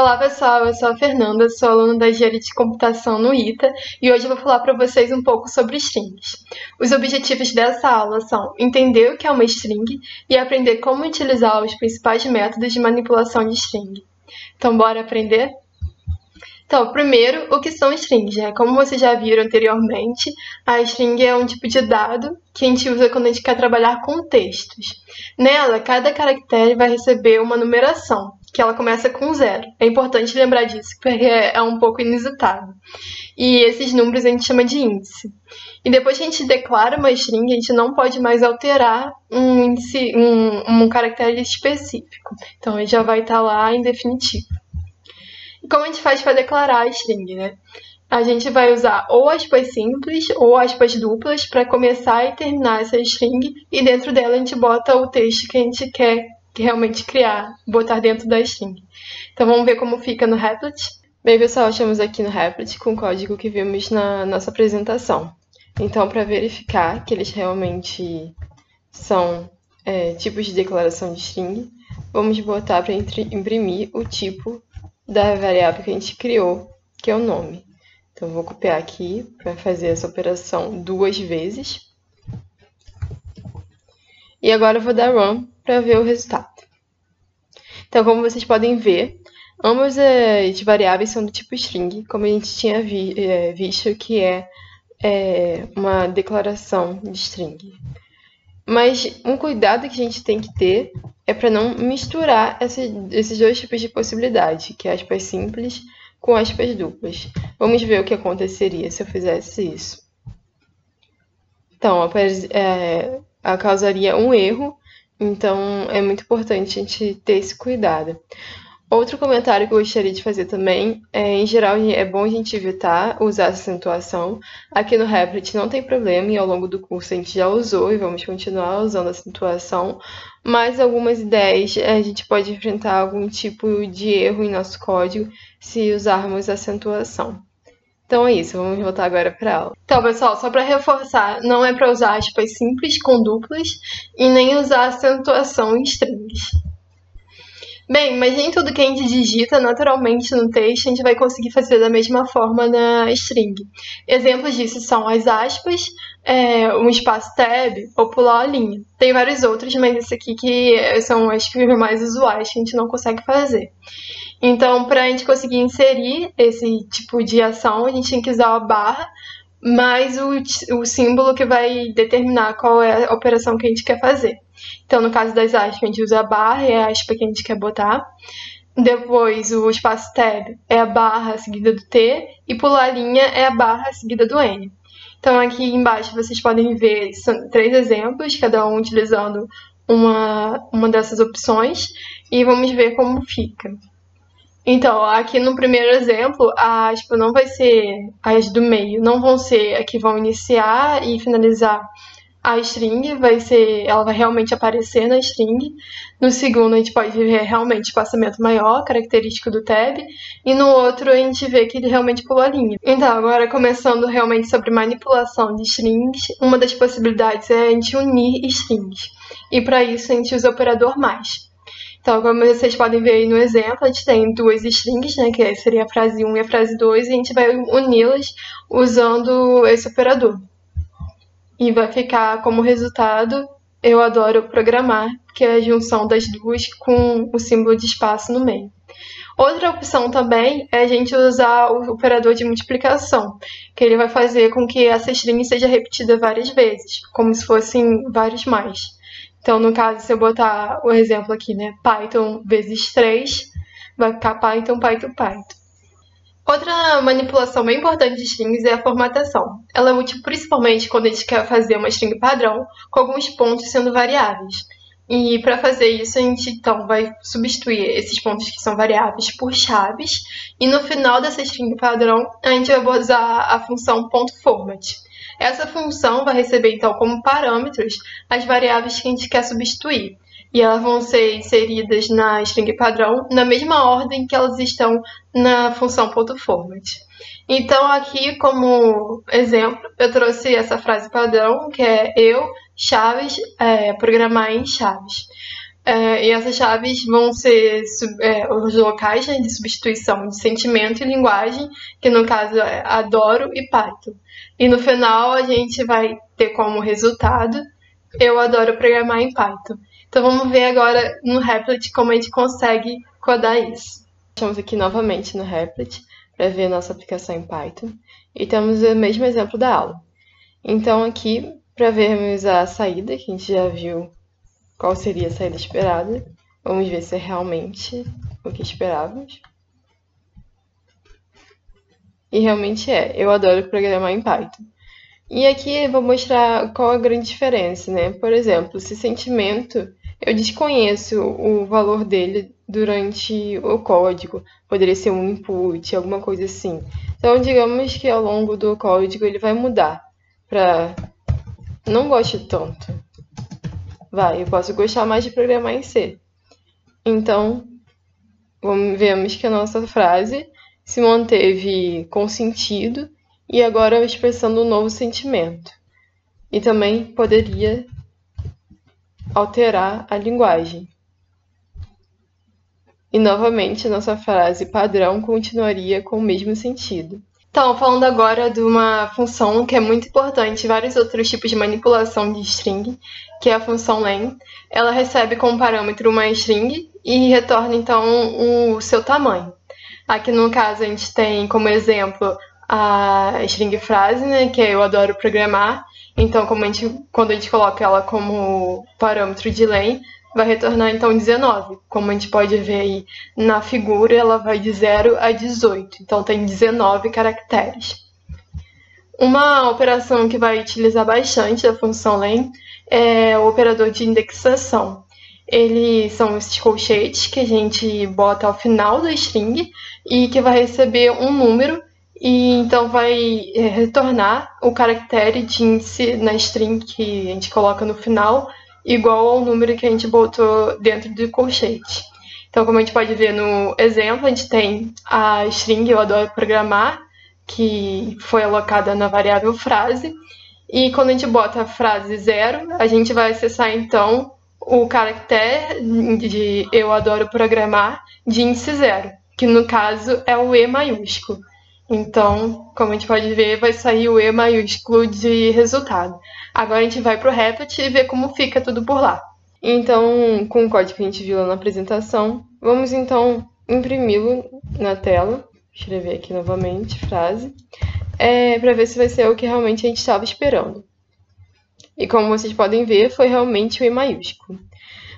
Olá pessoal, eu sou a Fernanda, sou aluna da Engenharia de Computação no ITA e hoje eu vou falar para vocês um pouco sobre strings. Os objetivos dessa aula são entender o que é uma string e aprender como utilizar os principais métodos de manipulação de string. Então bora aprender? Então, primeiro, o que são strings, né? Como vocês já viram anteriormente, a string é um tipo de dado que a gente usa quando a gente quer trabalhar com textos. Nela, cada caractere vai receber uma numeração, que ela começa com 0. É importante lembrar disso, porque é um pouco inusitado. E esses números a gente chama de índice. E depois que a gente declara uma string, a gente não pode mais alterar um caractere específico. Então, ele já vai estar lá em definitivo. E como a gente faz para declarar a string, né? A gente vai usar ou aspas simples ou aspas duplas para começar e terminar essa string, e dentro dela a gente bota o texto que a gente quer realmente criar, botar dentro da string. Então vamos ver como fica no Replit. Bem, pessoal, estamos aqui no Replit com o código que vimos na nossa apresentação. Então, para verificar que eles realmente são tipos de declaração de string, vamos botar para imprimir o tipo da variável que a gente criou, que é o nome. Então, eu vou copiar aqui para fazer essa operação 2 vezes. E agora eu vou dar run para ver o resultado. Então, como vocês podem ver, ambas as variáveis são do tipo string, como a gente tinha visto que é uma declaração de string. Mas um cuidado que a gente tem que ter é para não misturar esses dois tipos de possibilidade, que é aspas simples com aspas duplas. Vamos ver o que aconteceria se eu fizesse isso. Então, causaria um erro, então é muito importante a gente ter esse cuidado. Outro comentário que eu gostaria de fazer também em geral, é bom a gente evitar usar acentuação. Aqui no Replit não tem problema, e ao longo do curso a gente já usou e vamos continuar usando acentuação, mas algumas ideias a gente pode enfrentar algum tipo de erro em nosso código se usarmos acentuação. Então é isso, vamos voltar agora para a aula. Então, pessoal, só para reforçar, não é para usar aspas simples com duplas e nem usar acentuação em strings. Bem, mas nem tudo que a gente digita naturalmente no texto a gente vai conseguir fazer da mesma forma na string. Exemplos disso são as aspas, um espaço tab ou pular a linha. Tem vários outros, mas esse aqui que são as mais usuais que a gente não consegue fazer. Então, para a gente conseguir inserir esse tipo de ação, a gente tem que usar a barra mais o símbolo que vai determinar qual é a operação que a gente quer fazer. Então, no caso das aspas, a gente usa a barra, é a aspa que a gente quer botar. Depois, o espaço tab é a barra seguida do T, e pular a linha é a barra seguida do N. Então, aqui embaixo vocês podem ver, são 3 exemplos, cada um utilizando uma dessas opções, e vamos ver como fica. Então, aqui no primeiro exemplo, a aspa não vai ser, as do meio não vão ser a que vão iniciar e finalizar a string, ela vai realmente aparecer na string. No segundo, a gente pode ver realmente espaçamento maior, característico do tab, e no outro a gente vê que ele realmente pulou a linha. Então, agora começando realmente sobre manipulação de strings, uma das possibilidades é a gente unir strings, e para isso a gente usa o operador mais. Então, como vocês podem ver aí no exemplo, a gente tem 2 strings, né, que seria a frase 1 e a frase 2, e a gente vai uni-las usando esse operador. E vai ficar como resultado, eu adoro programar, que é a junção das duas com o símbolo de espaço no meio. Outra opção também é a gente usar o operador de multiplicação, que ele vai fazer com que essa string seja repetida várias vezes, como se fossem vários mais. Então, no caso, se eu botar o exemplo aqui, né, Python vezes 3, vai ficar Python, Python, Python. Outra manipulação bem importante de strings é a formatação. Ela é útil principalmente quando a gente quer fazer uma string padrão, com alguns pontos sendo variáveis. E para fazer isso, a gente então vai substituir esses pontos que são variáveis por chaves, e no final dessa string padrão, a gente vai usar a função .format. Essa função vai receber, então, como parâmetros as variáveis que a gente quer substituir. E elas vão ser inseridas na string padrão na mesma ordem que elas estão na função .format. Então, aqui, como exemplo, eu trouxe essa frase padrão, que é eu, chaves, programar em chaves. E essas chaves vão ser os locais, né, de substituição de sentimento e linguagem, que no caso é adoro e Python. E no final a gente vai ter como resultado eu adoro programar em Python. Então vamos ver agora no Replit como a gente consegue codar isso. Estamos aqui novamente no Replit para ver a nossa aplicação em Python. E temos o mesmo exemplo da aula. Então aqui, para vermos a saída, que a gente já viu qual seria a saída esperada, vamos ver se é realmente o que esperávamos. E realmente é. Eu adoro programar em Python. E aqui eu vou mostrar qual a grande diferença, né? Por exemplo, se sentimento, eu desconheço o valor dele durante o código. Poderia ser um input, alguma coisa assim. Então, digamos que ao longo do código ele vai mudar para não gosto tanto. Eu posso gostar mais de programar em C. Então, vemos que a nossa frase se manteve com sentido e agora expressando um novo sentimento. E também poderia alterar a linguagem. E novamente, a nossa frase padrão continuaria com o mesmo sentido. Então, falando agora de uma função que é muito importante em vários outros tipos de manipulação de string, que é a função len. Ela recebe como parâmetro uma string e retorna, então, o seu tamanho. Aqui, no caso, a gente tem como exemplo a string frase, né, que é eu adoro programar. Então, quando a gente coloca ela como parâmetro de len, vai retornar, então, 19. Como a gente pode ver aí na figura, ela vai de 0 a 18. Então, tem 19 caracteres. Uma operação que vai utilizar bastante a função len é o operador de indexação. Eles são esses colchetes que a gente bota ao final da string e que vai receber um número e então vai retornar o caractere de índice na string que a gente coloca no final, igual ao número que a gente botou dentro do colchete. Então, como a gente pode ver no exemplo, a gente tem a string eu adoro programar, que foi alocada na variável frase, e quando a gente bota a frase 0, a gente vai acessar então o caractere de eu adoro programar de índice 0, que no caso é o E maiúsculo. Então, como a gente pode ver, vai sair o E maiúsculo de resultado. Agora a gente vai para o Replit e ver como fica tudo por lá. Então, com o código que a gente viu lá na apresentação, vamos então imprimi-lo na tela. Vou escrever aqui novamente, frase, para ver se vai ser o que realmente a gente estava esperando. E como vocês podem ver, foi realmente o E maiúsculo.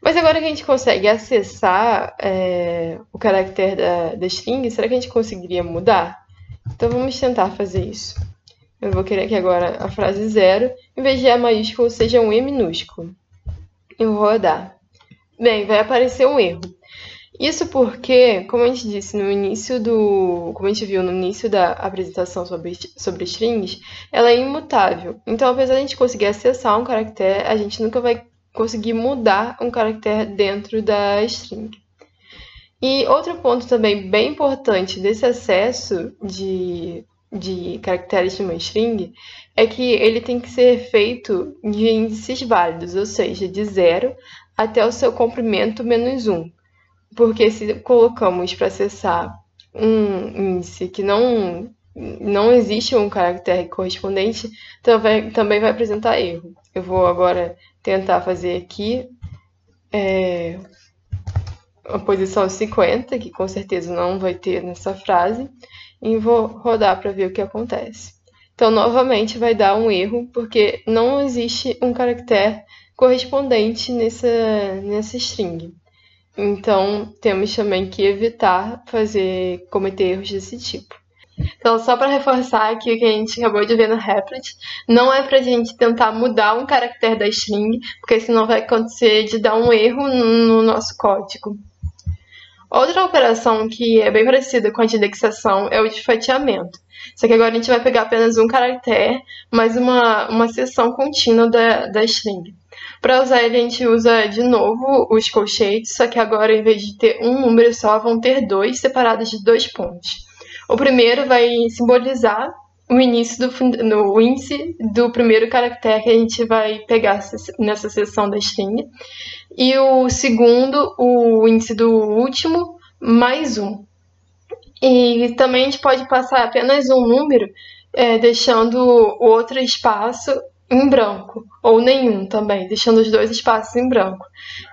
Mas agora que a gente consegue acessar o caractere da string, será que a gente conseguiria mudar? Então vamos tentar fazer isso. Eu vou querer que agora a frase 0, em vez de E maiúsculo, seja um E minúsculo. Eu vou rodar. Bem, vai aparecer um erro. Isso porque, como a gente disse no início como a gente viu no início da apresentação sobre strings, ela é imutável. Então, apesar de a gente conseguir acessar um caractere, a gente nunca vai conseguir mudar um caractere dentro da string. E outro ponto também bem importante desse acesso de caracteres de uma string é que ele tem que ser feito de índices válidos, ou seja, de 0 até o seu comprimento menos 1. Porque se colocamos para acessar um índice que não existe um caractere correspondente, também vai apresentar erro. Eu vou agora tentar fazer aqui a posição 50, que com certeza não vai ter nessa frase, e vou rodar para ver o que acontece. Então, novamente, vai dar um erro, porque não existe um caractere correspondente nessa string. Então, temos também que evitar cometer erros desse tipo. Então, só para reforçar aqui o que a gente acabou de ver no Replit, não é para a gente tentar mudar um caractere da string, porque senão vai acontecer de dar um erro no nosso código. Outra operação que é bem parecida com a de indexação é o de fatiamento. Só que agora a gente vai pegar apenas um caractere, mais uma seção contínua da string. Para usar ele, a gente usa de novo os colchetes, só que agora, em vez de ter um número só, vão ter dois separados de 2 pontos. O primeiro vai simbolizar o índice do primeiro caractere que a gente vai pegar nessa seção da string. E o segundo, o índice do último, mais 1. E também a gente pode passar apenas um número, deixando o outro espaço em branco, ou nenhum também, deixando os dois espaços em branco.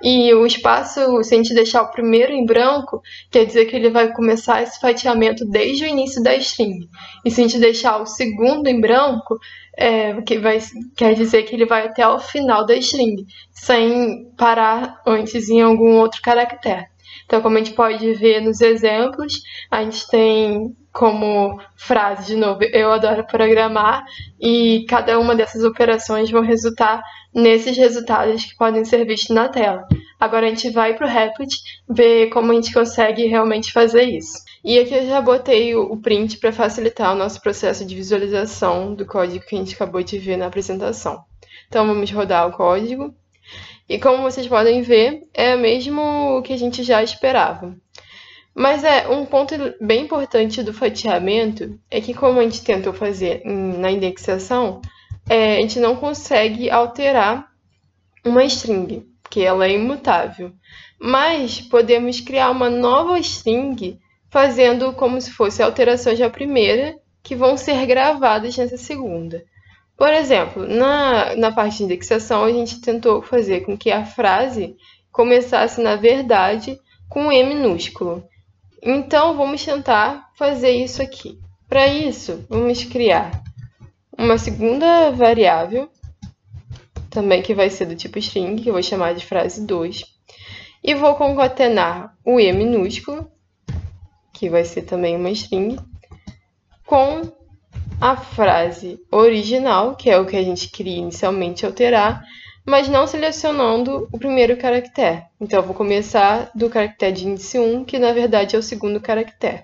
E o espaço, se a gente deixar o primeiro em branco, quer dizer que ele vai começar esse fatiamento desde o início da string. E se a gente deixar o segundo em branco, quer dizer que ele vai até o final da string, sem parar antes em algum outro caractere. Então, como a gente pode ver nos exemplos, a gente tem como frase, de novo, eu adoro programar, e cada uma dessas operações vão resultar nesses resultados que podem ser vistos na tela. Agora a gente vai para o Replit ver como a gente consegue realmente fazer isso. E aqui eu já botei o print para facilitar o nosso processo de visualização do código que a gente acabou de ver na apresentação. Então vamos rodar o código. E como vocês podem ver, é mesmo o que a gente já esperava. Mas um ponto bem importante do fatiamento é que, como a gente tentou fazer na indexação, a gente não consegue alterar uma string, porque ela é imutável. Mas podemos criar uma nova string fazendo como se fosse alterações da primeira, que vão ser gravadas nessa segunda. Por exemplo, na parte de indexação, a gente tentou fazer com que a frase começasse, na verdade, com E minúsculo. Então, vamos tentar fazer isso aqui. Para isso, vamos criar uma segunda variável, também que vai ser do tipo string, que eu vou chamar de frase 2. E vou concatenar o E minúsculo, que vai ser também uma string, com a frase original, que é o que a gente queria inicialmente alterar, mas não selecionando o primeiro caractere. Então, eu vou começar do caractere de índice 1, que na verdade é o segundo caractere.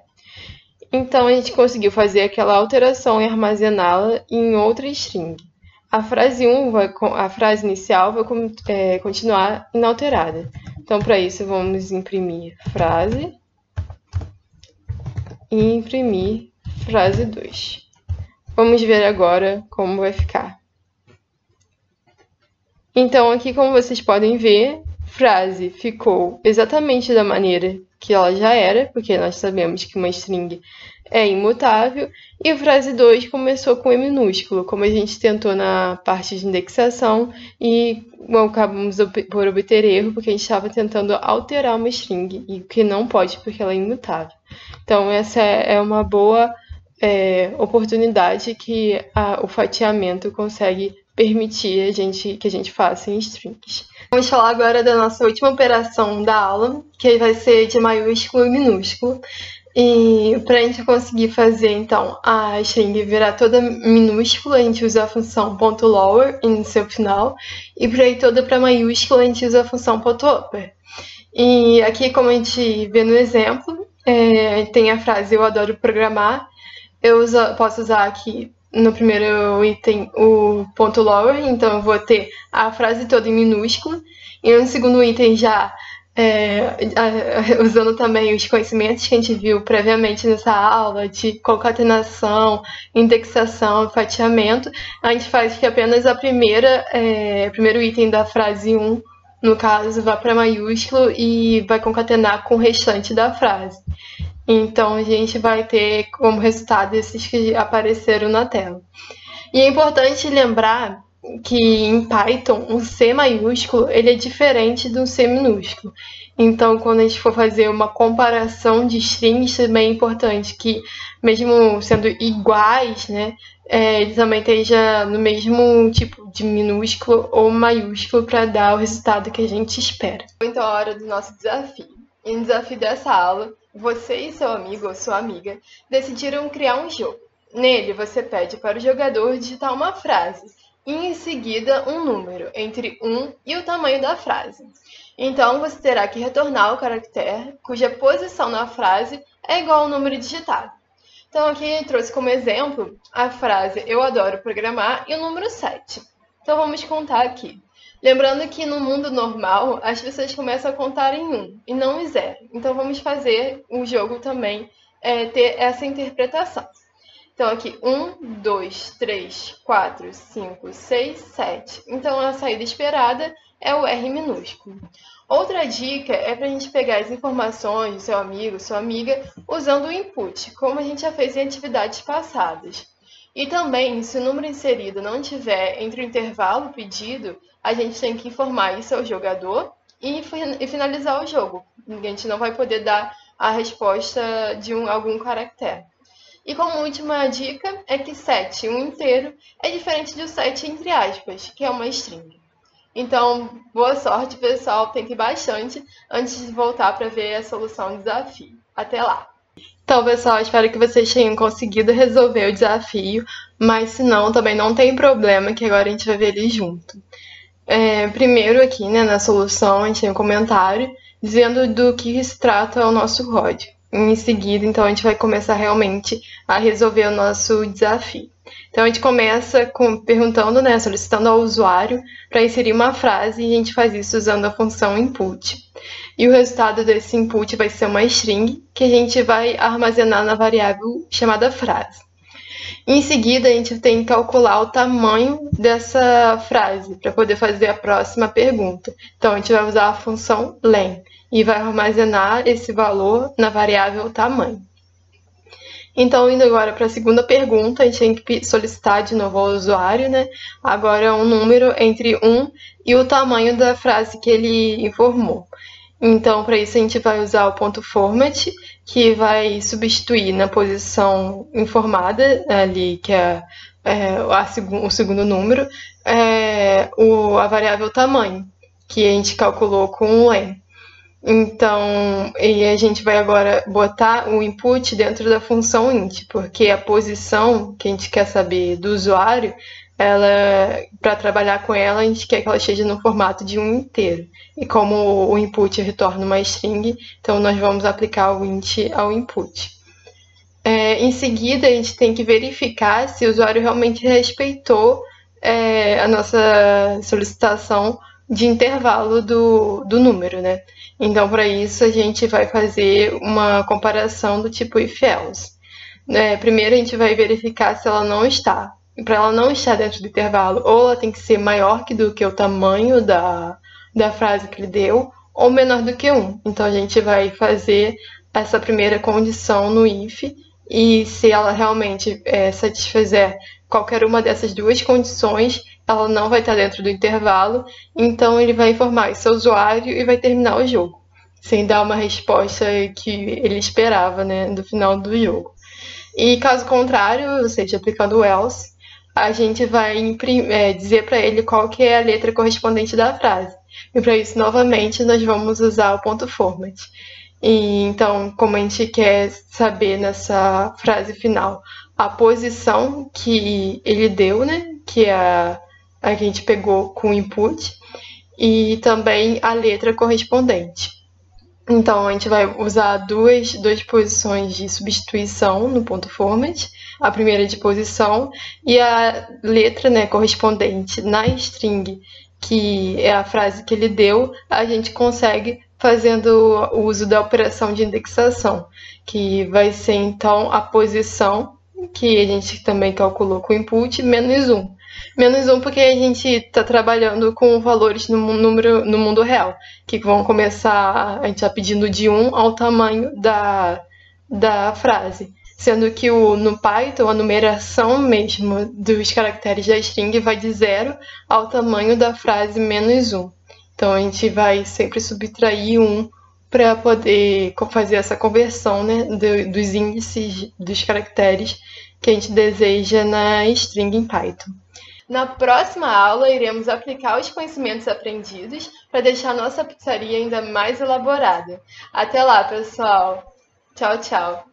Então, a gente conseguiu fazer aquela alteração e armazená-la em outra string. A frase inicial vai continuar inalterada. Então, para isso, vamos imprimir frase e imprimir frase 2. Vamos ver agora como vai ficar. Então, aqui, como vocês podem ver, frase ficou exatamente da maneira que ela já era, porque nós sabemos que uma string é imutável, e frase 2 começou com E minúsculo, como a gente tentou na parte de indexação, e acabamos por obter erro, porque a gente estava tentando alterar uma string, e que não pode, porque ela é imutável. Então, essa é uma boa oportunidade que o fatiamento consegue permitir que a gente faça em strings. Vamos falar agora da nossa última operação da aula, que vai ser de maiúsculo e minúsculo. E para a gente conseguir fazer, então, a string virar toda minúscula, a gente usa a função .lower em seu final, e para ir toda para maiúscula, a gente usa a função .upper. E aqui, como a gente vê no exemplo, tem a frase eu adoro programar. Eu posso usar aqui no primeiro item o .lower, então eu vou ter a frase toda em minúsculo. E no segundo item já usando também os conhecimentos que a gente viu previamente nessa aula de concatenação, indexação, fatiamento, a gente faz que apenas o primeiro item da frase 1, no caso, vá para maiúsculo e vai concatenar com o restante da frase. Então, a gente vai ter como resultado esses que apareceram na tela. E é importante lembrar que em Python, um C maiúsculo ele é diferente de um C minúsculo. Então, quando a gente for fazer uma comparação de strings, também é importante que, mesmo sendo iguais, né, ele também esteja no mesmo tipo de minúsculo ou maiúsculo para dar o resultado que a gente espera. Então, a hora do nosso desafio. E no desafio dessa aula, você e seu amigo ou sua amiga decidiram criar um jogo. Nele, você pede para o jogador digitar uma frase e, em seguida, um número entre 1 e o tamanho da frase. Então, você terá que retornar o caractere cuja posição na frase é igual ao número digitado. Então, aqui eu trouxe como exemplo a frase eu adoro programar e o número 7. Então, vamos contar aqui. Lembrando que no mundo normal, as pessoas começam a contar em 1 e não em 0. Então, vamos fazer o jogo também ter essa interpretação. Então, aqui, 1, 2, 3, 4, 5, 6, 7. Então, a saída esperada é o R minúsculo. Outra dica é para a gente pegar as informações do seu amigo, sua amiga, usando o input, como a gente já fez em atividades passadas. E também, se o número inserido não estiver entre o intervalo pedido, a gente tem que informar isso ao jogador e finalizar o jogo. A gente não vai poder dar a resposta de algum caractere. E como última dica é que 7, um inteiro, é diferente do 7 entre aspas, que é uma string. Então, boa sorte, pessoal. Tente bastante antes de voltar para ver a solução do desafio. Até lá! Então, pessoal, espero que vocês tenham conseguido resolver o desafio, mas se não, também não tem problema, que agora a gente vai ver ele junto. Primeiro aqui, né, na solução, a gente tem um comentário dizendo do que se trata o nosso código. Em seguida, então, a gente vai começar realmente a resolver o nosso desafio. Então, a gente começa perguntando, né, solicitando ao usuário para inserir uma frase e a gente faz isso usando a função input. E o resultado desse input vai ser uma string que a gente vai armazenar na variável chamada frase. Em seguida, a gente tem que calcular o tamanho dessa frase para poder fazer a próxima pergunta. Então, a gente vai usar a função len e vai armazenar esse valor na variável tamanho. Então, indo agora para a segunda pergunta, a gente tem que solicitar de novo ao usuário, né? Agora um número entre 1 e o tamanho da frase que ele informou. Então, para isso, a gente vai usar o ponto format, que vai substituir na posição informada, ali, que é o segundo número, a variável tamanho, que a gente calculou com o len. Então, e a gente vai agora botar o input dentro da função int, porque a posição que a gente quer saber do usuário, para trabalhar com ela, a gente quer que ela esteja no formato de um inteiro. E como o input retorna uma string, então nós vamos aplicar o int ao input. Em seguida, a gente tem que verificar se o usuário realmente respeitou a nossa solicitação de intervalo do número, né? Então, para isso, a gente vai fazer uma comparação do tipo if-else. Primeiro, a gente vai verificar se ela não está. Para ela não estar dentro do intervalo, ou ela tem que ser maior do que o tamanho da frase que ele deu, ou menor do que 1. Então, a gente vai fazer essa primeira condição no if, e se ela realmente satisfizer qualquer uma dessas duas condições, ela não vai estar dentro do intervalo, então ele vai informar isso ao usuário e vai terminar o jogo, sem dar uma resposta que ele esperava, né, do final do jogo. E caso contrário, ou seja, aplicando o else, a gente vai dizer para ele qual que é a letra correspondente da frase. E para isso, novamente, nós vamos usar o ponto format. E, então, como a gente quer saber nessa frase final a posição que ele deu, né, que é a que a gente pegou com o input, e também a letra correspondente. Então, a gente vai usar duas posições de substituição no ponto format, a primeira de posição e a letra, né, correspondente na string, que é a frase que ele deu, a gente consegue fazendo o uso da operação de indexação, que vai ser, então, a posição, que a gente também calculou com o input, menos 1. Menos 1 porque a gente está trabalhando com valores no mundo real, que vão começar, a gente está pedindo de 1 ao tamanho da frase. Sendo que no Python, a numeração mesmo dos caracteres da string vai de 0 ao tamanho da frase menos 1. Então, a gente vai sempre subtrair 1 para poder fazer essa conversão, né, dos índices dos caracteres que a gente deseja na string em Python. Na próxima aula, iremos aplicar os conhecimentos aprendidos para deixar nossa pizzaria ainda mais elaborada. Até lá, pessoal! Tchau, tchau!